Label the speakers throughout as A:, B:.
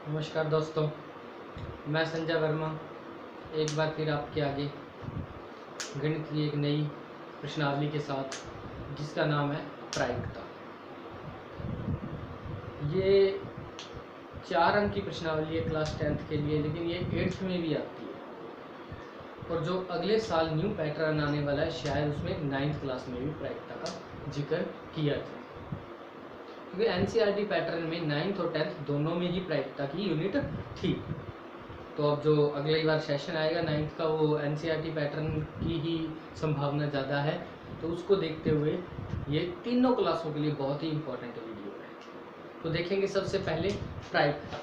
A: नमस्कार दोस्तों, मैं संजय वर्मा एक बार फिर आपके आगे गणित की एक नई प्रश्नावली के साथ, जिसका नाम है प्रायिकता। ये 4 अंक की प्रश्नावली है क्लास 10th के लिए, लेकिन ये 8th में भी आती है और जो अगले साल न्यू पैटर्न आने वाला है शायद उसमें 9th क्लास में भी प्रायिकता का जिक्र किया जाए, क्योंकि एनसीईआरटी पैटर्न में 9th और 10th दोनों में ही प्रायिकता की यूनिट थी। तो अब जो अगली बार सेशन आएगा 9th का, वो एनसीईआरटी पैटर्न की ही संभावना ज़्यादा है, तो उसको देखते हुए ये तीनों क्लासों के लिए बहुत ही इम्पोर्टेंट वीडियो है। तो देखेंगे सबसे पहले प्रायिकता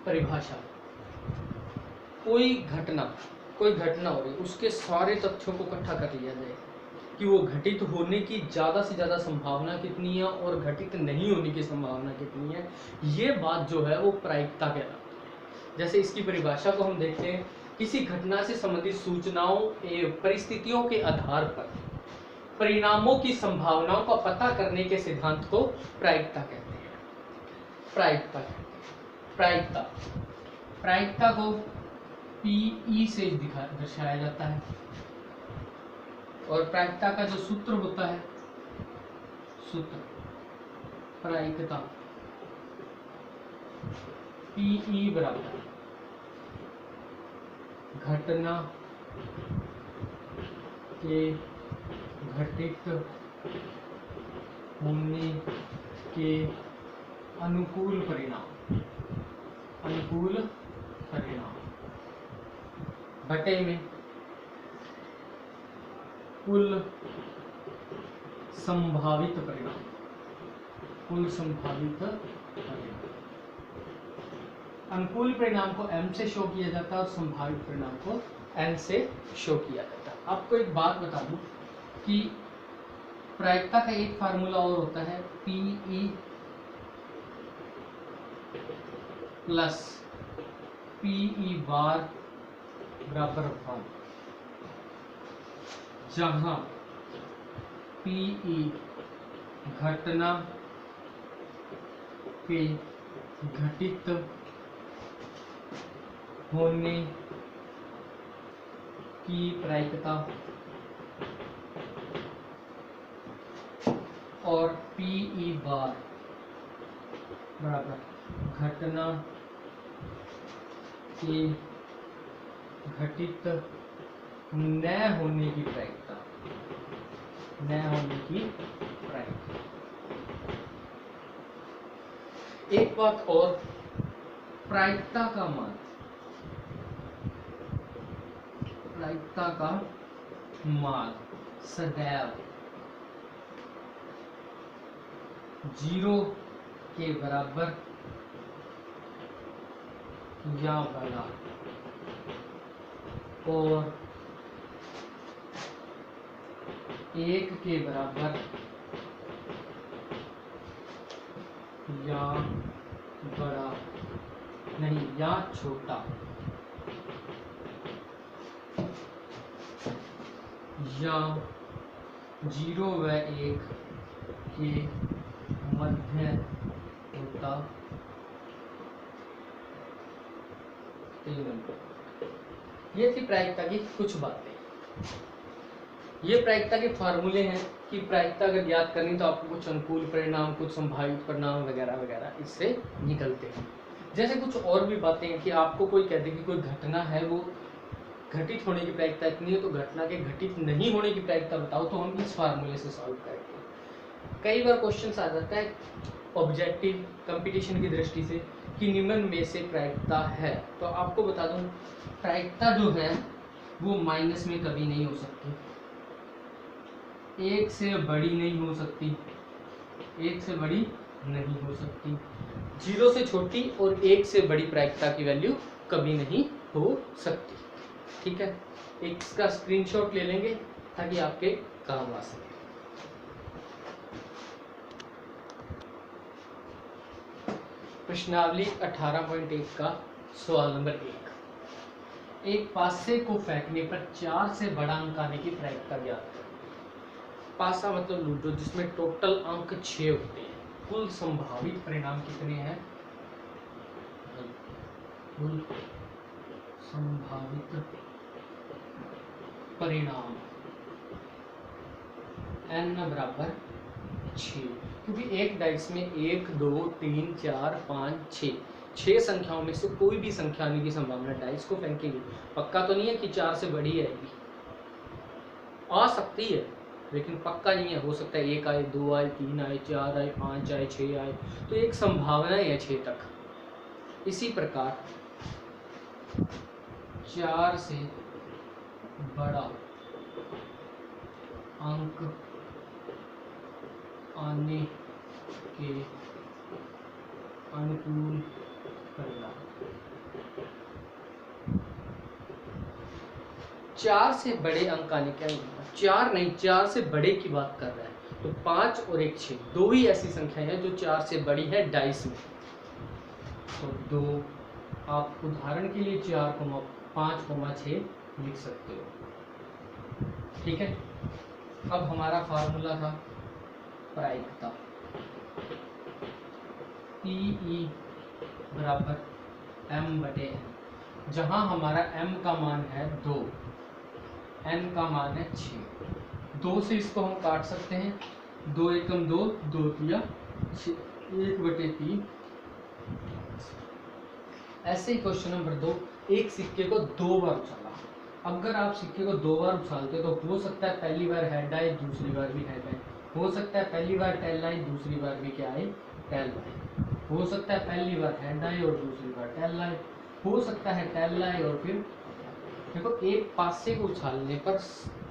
A: परिभाषा। कोई घटना हो रही, उसके सारे तथ्यों को इकट्ठा कर लिया जाए कि वो घटित होने की ज़्यादा से ज़्यादा संभावना कितनी है और घटित नहीं होने की संभावना कितनी है, ये बात जो है वो प्रायिकता कहलाती है। जैसे इसकी परिभाषा को हम देखते हैं, किसी घटना से संबंधित सूचनाओं एवं परिस्थितियों के आधार पर परिणामों की संभावनाओं का पता करने के सिद्धांत को प्रायिकता कहते हैं। प्रायिकता को पीई से दर्शाया जाता है और प्रायिकता का जो सूत्र होता है, प्रायिकता पीई बराबर घटना के घटित होने के अनुकूल परिणाम बटे में कुल संभावित परिणाम। अनुकूल परिणाम को m से शो किया जाता है और संभावित परिणाम को n से शो किया जाता है। आपको एक बात बता दूं कि प्रायिकता का एक फार्मूला और होता है, PE प्लस PE बार बराबर 1, जहां PE घटना के घटित होने की प्रायिकता और PE बार बराबर घटना के घटित न होने की प्रायिकता। एक बात और, प्रायिकता का मान सदैव 0 के बराबर या बड़ा और 1 के बराबर या बड़ा नहीं या छोटा या 0 व 1 के मध्य होता है। ये थी प्रायिकता की कुछ बातें। ये प्रायिकता के फार्मूले हैं कि प्रायिकता अगर ज्ञात करनी तो आपको कुछ अनुकूल परिणाम, कुछ संभावित परिणाम वगैरह वगैरह इससे निकलते हैं। जैसे कुछ और भी बातें हैं कि आपको कोई कहते कि कोई घटना है वो घटित होने की प्रायिकता इतनी है, तो घटना के घटित नहीं होने की प्रायिकता बताओ, तो हम इस फार्मूले से सॉल्व करेंगे। कई बार क्वेश्चन आ जाता है ऑब्जेक्टिव कंपटीशन की दृष्टि से कि निम्न में से प्रायिकता है, तो आपको बता दूं प्रायिकता जो है वो माइनस में कभी नहीं हो सकती, 1 से बड़ी नहीं हो सकती, 0 से छोटी और 1 से बड़ी प्रायिकता की वैल्यू कभी नहीं हो सकती। ठीक है, इसका स्क्रीनशॉट ले लेंगे ताकि आपके काम आ सके। प्रश्नावली 18.1 का सवाल नंबर 1। एक पासे को फेंकने पर 4 से बड़ा अंक आने की प्रायिकता ज्ञात करें। पासा मतलब लूडो, जिसमें टोटल अंक 6 होते हैं। कुल संभावित परिणाम कितने हैं? कुल संभावित परिणाम n बराबर 6, क्योंकि एक डाइस में 1 2 3 4 5 6 संख्याओं में से कोई भी संख्या आने की संभावना, डाइस को फेंकेंगे, पक्का तो नहीं है कि 4 से बड़ी आएगी, आ सकती है लेकिन पक्का नहीं है, हो सकता है 1 आए, 2 आए, 3 आए, 4 आए, 5 आए, 6 आए, तो एक संभावना है 6 तक। इसी प्रकार 4 से बड़ा अंक आने के अनुकूल परिणाम, 4 से बड़े अंक आने के, 4 नहीं 4 से बड़े की बात कर रहा है, तो 5 और 1 6 दो ही ऐसी संख्याएं हैं जो 4 से बड़ी है डाइस में, तो 2 आप उदाहरण के लिए 5,6 लिख सकते हो। ठीक है, अब हमारा फार्मूला था प्रायिकता, PE बराबर m/n, जहां हमारा m का मान है 2, n का मान है 6, 2 से इसको हम काट सकते हैं, 2 एकम 2, 2 तिया 6, 1/3। ऐसे ही क्वेश्चन नंबर 2, एक सिक्के को 2 बार उछाला। अगर आप सिक्के को 2 बार उछालते तो हो सकता है पहली बार हेड आए, दूसरी बार भी हेड आए, हो सकता है पहली बार टेल आए, दूसरी बार भी क्या आए, टेल आए, हो सकता है पहली बार हेड आए और दूसरी बार टेल आए, हो सकता है टेल आए और फिर देखो, एक पासे को उछालने पर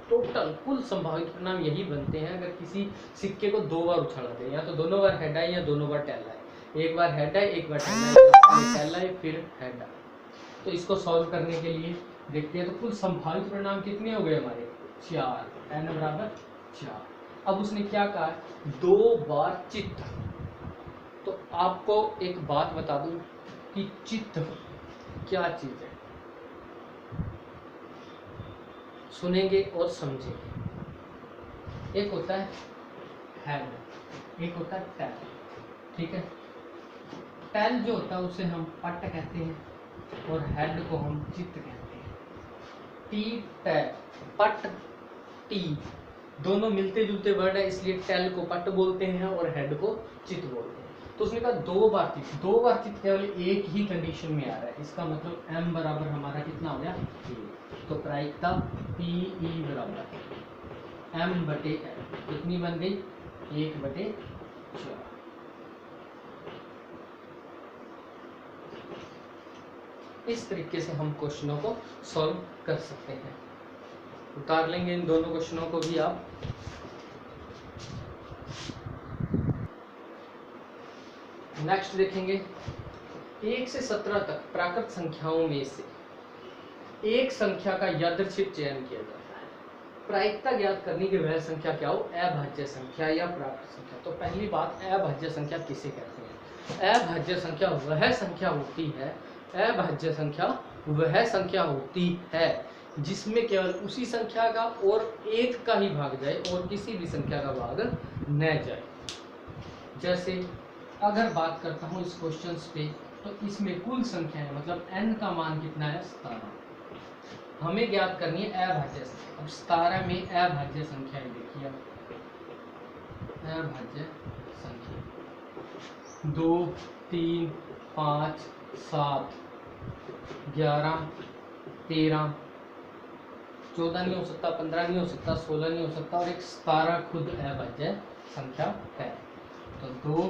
A: टोटल कुल संभावित परिणाम यही बनते हैं। अगर किसी सिक्के को 2 बार उछाला दे, या तो दोनों बार हेड आए या दोनों बार टेल आए, एक बार हेड आए, एक बार टेल आए, फिर हेड आए। तो इसको सॉल्व करने के लिए देखते हैं, तो कुल संभावित परिणाम कितने हो गए हमारे, 4, n बराबर 4। अब उसने क्या कहा, 2 बार चित्त। तो आपको एक बात बता दूं कि चित्त क्या चीज है, सुनेंगे और समझेंगे। एक होता है हेड, एक होता है टेल। ठीक है, टेल जो होता है उसे हम पट कहते हैं और हेड को हम चित्त कहते हैं। टी टेल, पट टी दोनों मिलते जुलते वर्ड है, इसलिए टेल को पट बोलते हैं और हेड को चित्त बोलते हैं। तो उसने कहा 2 बार चित्त, 2 बार चित्त केवल एक ही कंडीशन में आ रहा है, इसका मतलब m बराबर हमारा कितना हो गया, 1। तो प्रायिकता PE बराबर m/n कितनी बन गई, 1/4। इस तरीके से हम क्वेश्चनों को सॉल्व कर सकते हैं। उतार लेंगे इन दोनों क्वेश्चनों को भी आप। नेक्स्ट देखेंगे, 1 से 17 तक प्राकृत संख्याओं में से एक संख्या का यादृच्छिक चयन किया जाता है। प्रायिकता ज्ञात करने की वह संख्या क्या हो, अभाज्य संख्या या प्राकृत संख्या। तो पहली बात, अभाज्य संख्या किसे कहते हैं? अभाज्य संख्या वह संख्या होती है, अभाज्य संख्या वह संख्या होती है जिसमें केवल उसी संख्या का और एक का ही भाग जाए और किसी भी संख्या का भाग न जाए। जैसे अगर बात करता हूँ इस क्वेश्चन पे, तो इसमें कुल संख्या है, मतलब n का मान कितना है, 17। हमें ज्ञात करनी है अभाज्य संख्या। अब 17 में अभाज्य संख्या देखिए, अभाज्य संख्या 2 3 5 7 11 13 14 नहीं हो सकता, 15 नहीं हो सकता, 16 नहीं हो सकता, और एक 17 खुद अभाज्य संख्या है। तो 2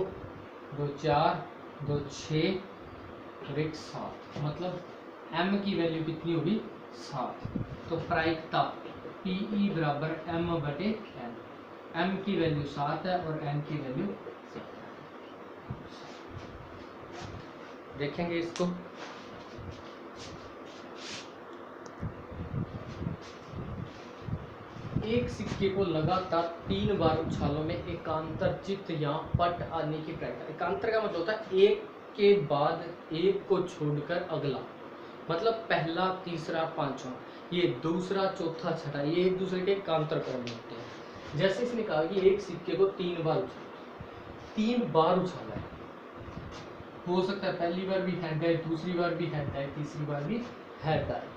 A: 2 4 2 6 और एक 7, मतलब m की वैल्यू कितनी होगी, 7। तो प्रायिकता PE बराबर m/n, m की वैल्यू 7 है और n की वैल्यू 7 है। देखेंगे इसको, एक सिक्के को लगातार 3 बार उछालों में एकांतर चित्त या पट आने की प्रायिकता। एकांतर का मतलब होता है एक के बाद एक को छोड़कर अगला, मतलब पहला, तीसरा, पांचवा, ये दूसरा, चौथा, छठा, ये एक दूसरे के एकांतर क्रम होते हैं। जैसे इसने कहा कि एक सिक्के को 3 बार उछाला, 3 बार उछाला है, हो सकता है पहली बार भी हेड आए, दूसरी बार भी हेड आए, तीसरी बार भी हेड आए।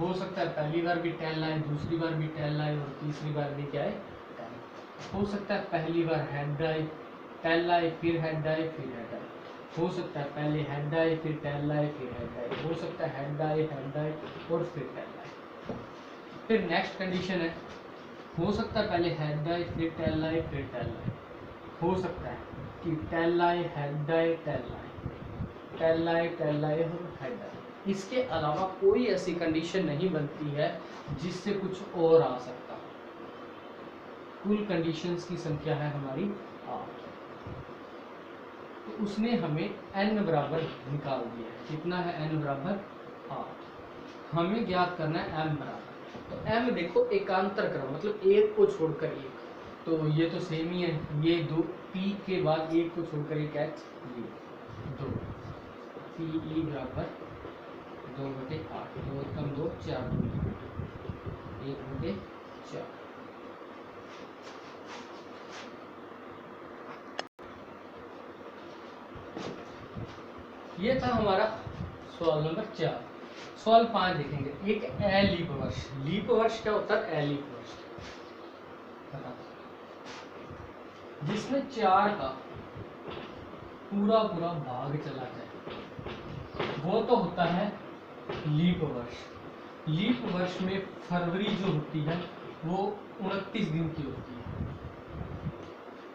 A: हो सकता है पहली बार भी टेल आए, दूसरी बार भी टेल आए और तीसरी बार भी क्या है, टेल। हो सकता है पहली बार हेड आए, टेल आए, फिर हेड आए, फिर हेड आए। हो सकता है पहले हेड आए, फिर टेल आए, फिर हेड आए। हो सकता है हेड आए और फिर टेल आए। फिर नेक्स्ट कंडीशन है, हो सकता है पहले हेड आए, फिर टेल आए, फिर टेल आए। हो सकता है कि टेल आए, हेड आए, टेल आए, टेल आए और हेड आए। इसके अलावा कोई ऐसी कंडीशन नहीं बनती है जिससे कुछ और आ सकता। कुल कंडीशंस की संख्या है हमारी 8। तो उसने हमें n बराबर निकाल दिया है। कितना है n बराबर 8। हमें ज्ञात करना है m बराबर। तो m देखो एकांतर क्रम, मतलब एक को छोड़कर एक, तो ये तो सेम ही है। ये दो p के बाद एक को छोड़कर एक h, ये 2 pe बराबर 2/8। 2 कम 2 4 1/4। ये था हमारा सवाल नंबर 4। सवाल 5 देखेंगे। एक अलीप वर्ष। लीप वर्ष क्या होता है? अलीप वर्ष जिसमें 4 का पूरा भाग चला जाए, वो तो होता है लीप वर्ष। लीप वर्ष में फरवरी जो होती है वो 29 दिन की होती है।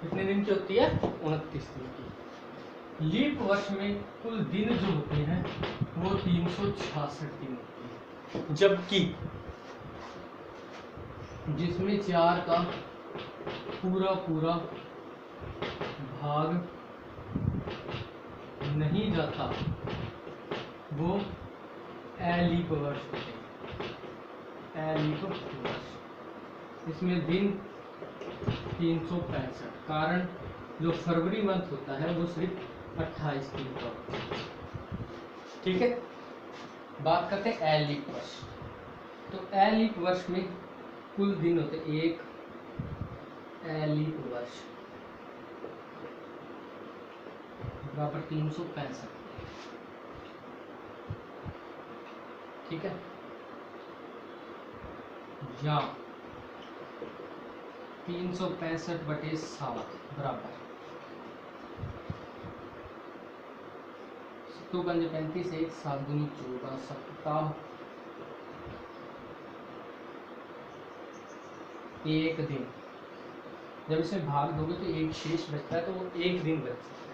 A: कितने दिन की होती है? 29 दिन की। लीप वर्ष में कुल दिन जो होते हैं वो 366 दिन होते हैं, जबकि जिसमें 4 का पूरा भाग नहीं जाता वो अलीप वर्ष होते हैं। अलीप वर्ष इसमें दिन 365, कारण जो फरवरी मंथ होता है वो सिर्फ 28 दिन का होता है। ठीक है, बात करते हैं अलीप वर्ष। तो अलीप वर्ष में कुल दिन होते 1 अलीप वर्ष बराबर 365। ठीक है, या 365/7 बराबर 2 पंजे 35, 1 7 दूनी 14 सप्ताह, एक दिन। जब इसमें भाग दोगे तो एक शेष बचता है, तो वो एक दिन बच सकता है।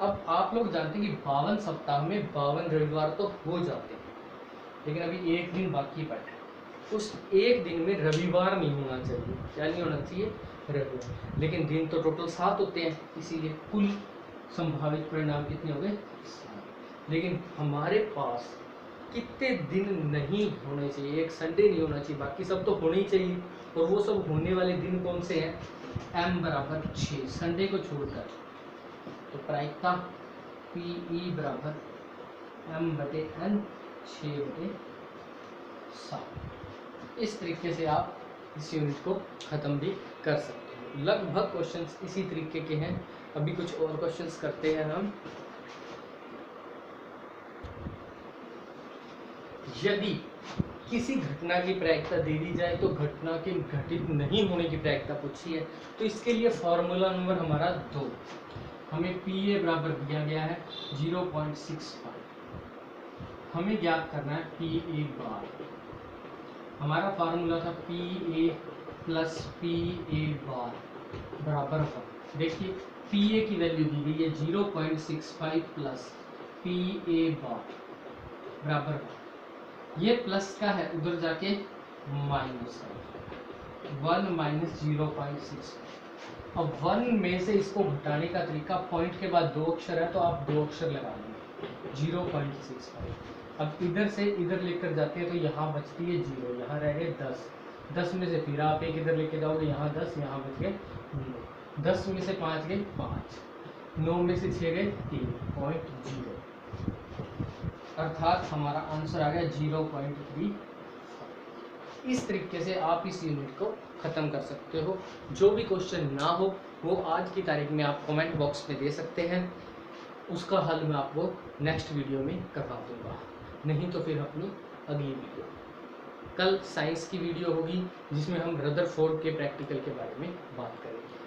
A: अब आप लोग जानते हैं कि 52 सप्ताह में 52 रविवार तो हो जाते हैं, लेकिन अभी एक दिन बाकी बचा है। उस एक दिन में रविवार नहीं होना चाहिए। क्या नहीं होना चाहिए? रविवार। लेकिन दिन तो टोटल 7 होते हैं, इसीलिए कुल संभावित परिणाम कितने हो गए? 7। लेकिन हमारे पास कितने दिन नहीं होने चाहिए? एक संडे नहीं होना चाहिए, बाकी सब तो होने ही चाहिए। और वो सब होने वाले दिन कौन से हैं? m बराबर 6, संडे को छोड़कर। तो प्रायिकता PE बराबर m/n 6/7। इस तरीके से आप इस यूनिट को ख़त्म भी कर सकते हैं। लगभग क्वेश्चंस इसी तरीके के हैं। अभी कुछ और क्वेश्चंस करते हैं हम। यदि किसी घटना की प्रायिकता दे दी जाए तो घटना के घटित नहीं होने की प्रायिकता पूछी है, तो इसके लिए फॉर्मूला नंबर हमारा 2। हमें PA बराबर दिया गया है 0.65। हमें ज्ञात करना है PA बार। हमारा फार्मूला था PA प्लस PA बार बराबर 1। देखिए PA की वैल्यू दी गई है 0.65 प्लस PA बार बराबर 1। ये प्लस का है, उधर जाके माइनस 1 माइनस 0.65। अब 1 में से इसको घटाने का तरीका, पॉइंट के बाद 2 अक्षर है तो आप 2 अक्षर लगा लेंगे 0.65। अब इधर से इधर लेकर जाते हैं तो यहाँ बचती है 0, यहाँ रह गए 10। 10 में से फिर आप एक इधर लेके जाओगे, यहाँ 10, यहाँ बच गए 9। 10 में से 5 गए 5, 9 में से 6 गए 3.0, अर्थात हमारा आंसर आ गया 0.3। इस तरीके से आप इस यूनिट को ख़त्म कर सकते हो। जो भी क्वेश्चन ना हो वो आज की तारीख में आप कमेंट बॉक्स में दे सकते हैं। उसका हल मैं आपको नेक्स्ट वीडियो में करवा दूंगा, नहीं तो फिर अपनी अगली वीडियो। कल साइंस की वीडियो होगी जिसमें हम रदरफोर्ड के प्रैक्टिकल के बारे में बात करेंगे।